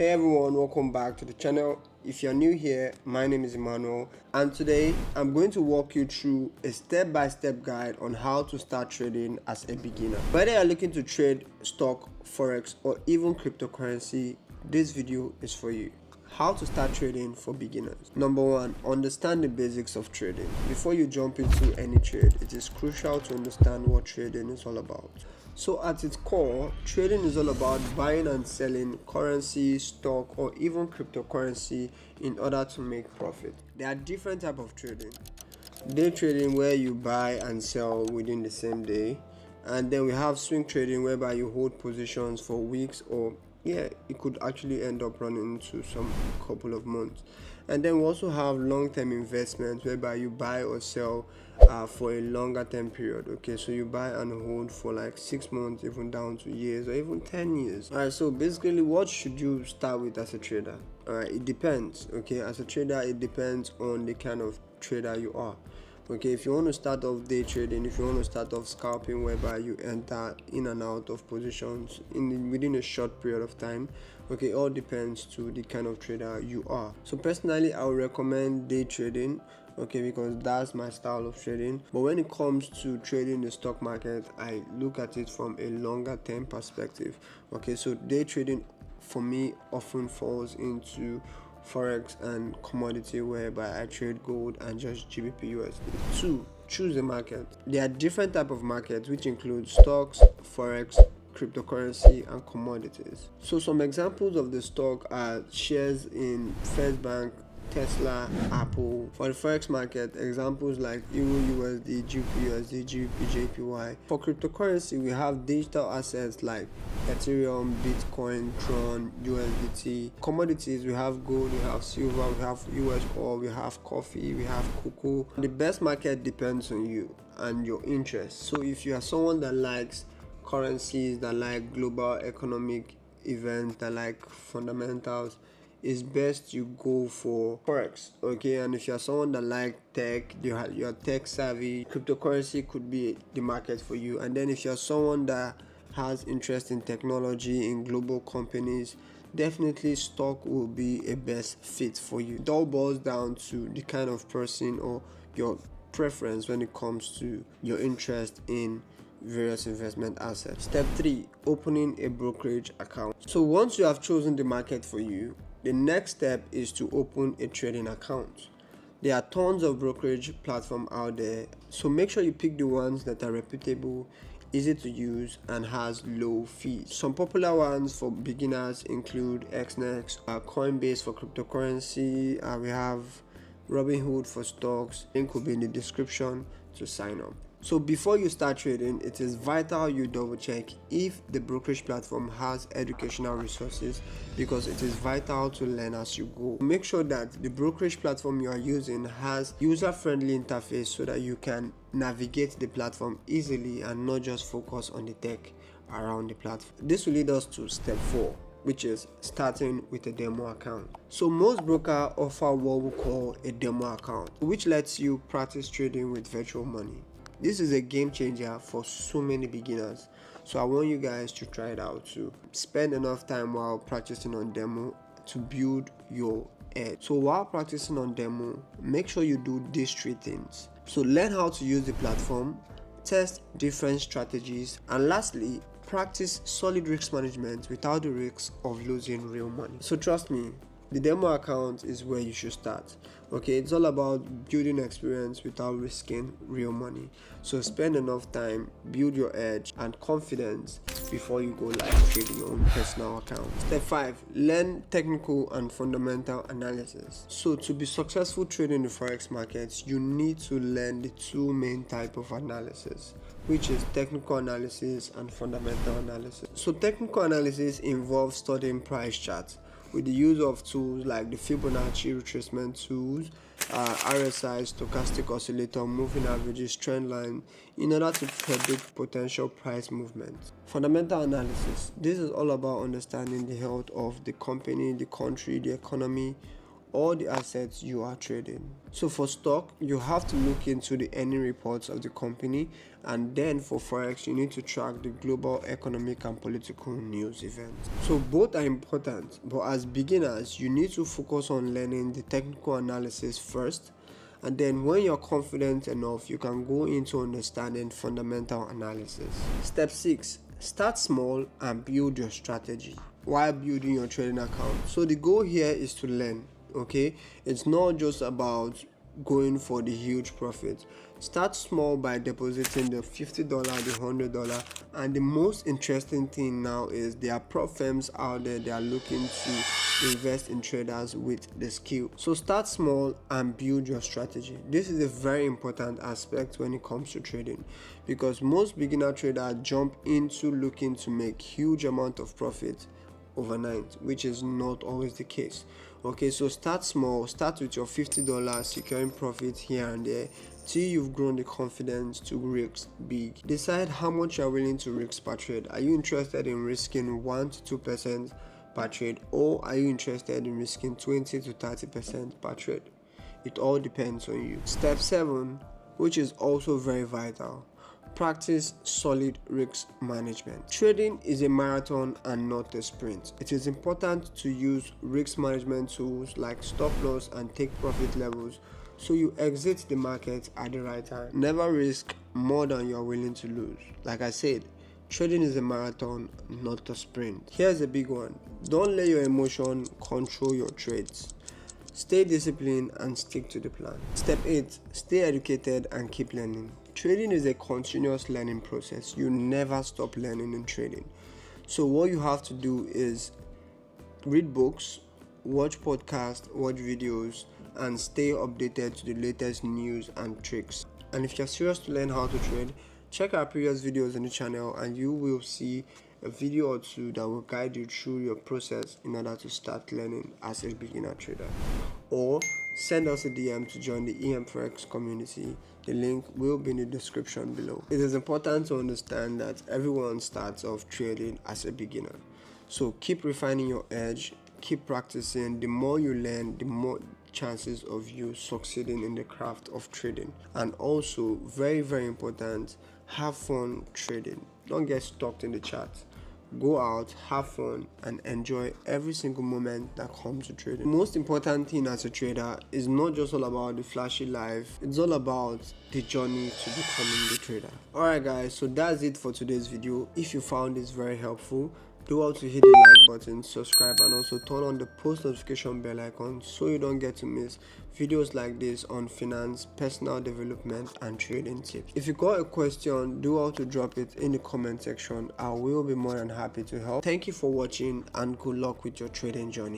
Hey everyone, welcome back to the channel. If you're new here, my name is Emmanuel, and today I'm going to walk you through a step-by-step guide on how to start trading as a beginner. Whether you're looking to trade stock, forex, or even cryptocurrency, this video is for you. How to start trading for beginners. Number one, understand the basics of trading. Before you jump into any trade, it is crucial to understand what trading is all about. So at its core, trading is all about buying and selling currency, stock, or even cryptocurrency in order to make profit. There are different types of trading. Day trading, where you buy and sell within the same day, and then we have swing trading, whereby you hold positions for weeks, or it could actually end up running into some couple of months. And then we also have long-term investments, whereby you buy or sell for a longer term period. Okay, so you buy and hold for like 6 months, even down to years, or even 10 years. All right, so basically, what should you start with as a trader? All right, it depends. Okay, as a trader, it depends on the kind of trader you are. Okay, if you want to start off day trading, if you want to start off scalping, whereby you enter in and out of positions within a short period of time, okay, it all depends to the kind of trader you are. So personally, I would recommend day trading, okay, because that's my style of trading. But when it comes to trading the stock market, I look at it from a longer term perspective. Okay, so day trading for me often falls into forex and commodity, whereby I trade gold and just GBP USD. 2. Choose a market. There are different types of markets, which include stocks, forex, cryptocurrency, and commodities. So some examples of the stock are shares in First Bank, Tesla, Apple. For the forex market, examples like Euro USD, GBP USD, GBP JPY. For cryptocurrency, we have digital assets like Ethereum, Bitcoin, Tron, USDT. Commodities, we have gold, we have silver, we have US oil, we have coffee, we have cocoa. The best market depends on you and your interests. So if you are someone that likes currencies, that like global economic events, that like fundamentals, it's best you go for forex. Okay, and if you're someone that like tech, you're tech savvy, cryptocurrency could be the market for you. And then if you're someone that has interest in technology, in global companies, definitely stock will be a best fit for you. It all boils down to the kind of person or your preference when it comes to your interest in various investment assets. Step 3, opening a brokerage account. So once you have chosen the market for you, the next step is to open a trading account. There are tons of brokerage platforms out there, so make sure you pick the ones that are reputable, easy to use, and has low fees. Some popular ones for beginners include Xnex, Coinbase for cryptocurrency, we have Robinhood for stocks. Link will be in the description to sign up. So before you start trading, it is vital you double check if the brokerage platform has educational resources, because it is vital to learn as you go. Make sure that the brokerage platform you are using has user-friendly interface so that you can navigate the platform easily and not just focus on the tech around the platform. This will lead us to step 4, which is starting with a demo account. So most brokers offer what we call a demo account, which lets you practice trading with virtual money. This is a game changer for so many beginners, so I want you guys to try it out too. Spend enough time while practicing on demo to build your edge. So while practicing on demo, make sure you do these 3 things. So learn how to use the platform, test different strategies, and lastly, practice solid risk management without the risk of losing real money. So trust me, the demo account is where you should start. Okay, it's all about building experience without risking real money. So spend enough time, build your edge and confidence before you go live trading your own personal account. Step 5, learn technical and fundamental analysis. So to be successful trading the forex markets, you need to learn the 2 main types of analysis, which is technical analysis and fundamental analysis. So technical analysis involves studying price charts with the use of tools like the Fibonacci retracement tools, RSI, stochastic oscillator, moving averages, trend line, in order to predict potential price movements. Fundamental analysis. This is all about understanding the health of the company, the country, the economy, all the assets you are trading. So for stock, you have to look into the earning reports of the company, and then for Forex, you need to track the global economic and political news events. So both are important, but as beginners, you need to focus on learning the technical analysis first, and then when you're confident enough, you can go into understanding fundamental analysis. Step 6. Start small and build your strategy while building your trading account. So the goal here is to learn, okay? It's not just about going for the huge profit. Start small by depositing the $50, the $100, and the most interesting thing now is there are prop firms out there that are looking to invest in traders with the skill. So start small and build your strategy. This is a very important aspect when it comes to trading, because most beginner traders jump into looking to make huge amount of profit overnight, which is not always the case. Okay, so start small, start with your $50, securing profit here and there till you've grown the confidence to risk big. Decide how much you are willing to risk per trade. Are you interested in risking 1 to 2% per trade, or are you interested in risking 20 to 30% per trade? It all depends on you. Step 7, which is also very vital: practice solid risk management. Trading is a marathon and not a sprint. It is important to use risk management tools like stop loss and take profit levels so you exit the market at the right time. Never risk more than you are willing to lose. Like I said, trading is a marathon, not a sprint. Here's a big one: don't let your emotion control your trades. Stay disciplined and stick to the plan. Step 8, stay educated and keep learning. Trading is a continuous learning process. You never stop learning in trading. So what you have to do is read books, watch podcasts, watch videos, and stay updated to the latest news and tricks. And if you're serious to learn how to trade, check our previous videos on the channel and you will see a video or two that will guide you through your process in order to start learning as a beginner trader. Or send us a DM to join the EM Forex community. The link will be in the description below. It is important to understand that everyone starts off trading as a beginner. So keep refining your edge, keep practicing. The more you learn, the more chances of you succeeding in the craft of trading. And also, very, very important, have fun trading. Don't get stuck in the chat. Go out, have fun, and enjoy every single moment that comes to trading. The most important thing as a trader is not just all about the flashy life, it's all about the journey to becoming the trader. Alright guys, so that's it for today's video. If you found this very helpful, do also hit the like button, subscribe, and also turn on the post notification bell icon so you don't get to miss videos like this on finance, personal development, and trading tips. If you got a question, do also drop it in the comment section. I will be more than happy to help. Thank you for watching and good luck with your trading journey.